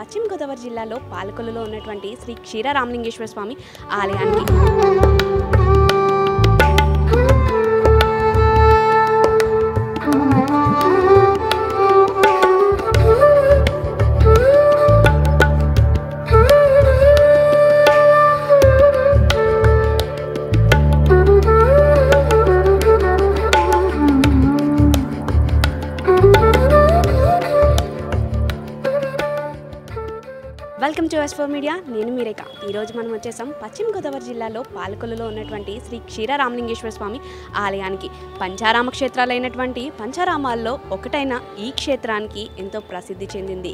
పశ్చిమ గోదావరి జిల్లాలో పాలకొల్లులో ఉన్నటువంటి శ్రీ క్షీర రామలింగేశ్వర స్వామి ఆలయానికి. Welcome to S4 media. నేను మీ రేఖ. ఈరోజు మనం వచ్చేసాం పశ్చిమ గోదావరి జిల్లాలో పాలకొల్లులో ఉన్నటువంటి శ్రీ క్షీర రామలింగేశ్వర స్వామి ఆలయానికి. పంచారామ క్షేత్రాలైనటువంటి పంచారామాల్లో ఒకటైన ఈ క్షేత్రానికి ఎంతో ప్రసిద్ధి చెందింది.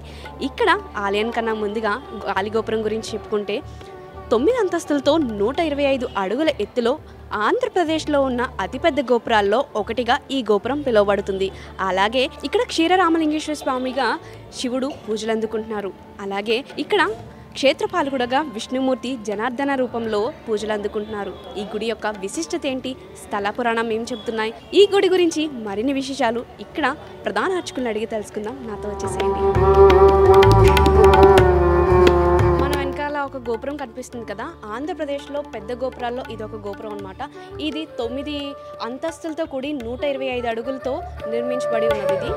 ఇక్కడ ఆలయం కన్నా ముందుగా గాలిగోపురం గురించి చెప్పుకుంటే 9 అంతస్తులతో 125 అడుగుల ఎత్తులో ఆంధ్రప్రదేశ్లో ఉన్న అతిపెద్ద గోపురాల్లో ఒకటిగా ఈ గోపురం పిలువబడుతుంది. అలాగే ఇక్కడ క్షీరరామలింగేశ్వర స్వామిగా శివుడు పూజలు అందుకుంటున్నారు. అలాగే ఇక్కడ క్షేత్రపాలకుడుగా విష్ణుమూర్తి జనార్దన రూపంలో పూజలు అందుకుంటున్నారు. ఈ గుడి యొక్క విశిష్టత ఏంటి, స్థల పురాణం ఏం చెబుతున్నాయి, ఈ గుడి గురించి మరిన్ని విశేషాలు ఇక్కడ ప్రధాన అర్చకులను అడిగి తెలుసుకుందాం. నాతో వచ్చేసేయండి. ఒక గోపురం కనిపిస్తుంది కదా, ఆంధ్రప్రదేశ్లో పెద్ద గోపురాల్లో ఇది ఒక గోపురం అన్నమాట. ఇది 9 అంతస్తులతో కూడి 125 అడుగులతో నిర్మించబడి ఉన్నది. ఇది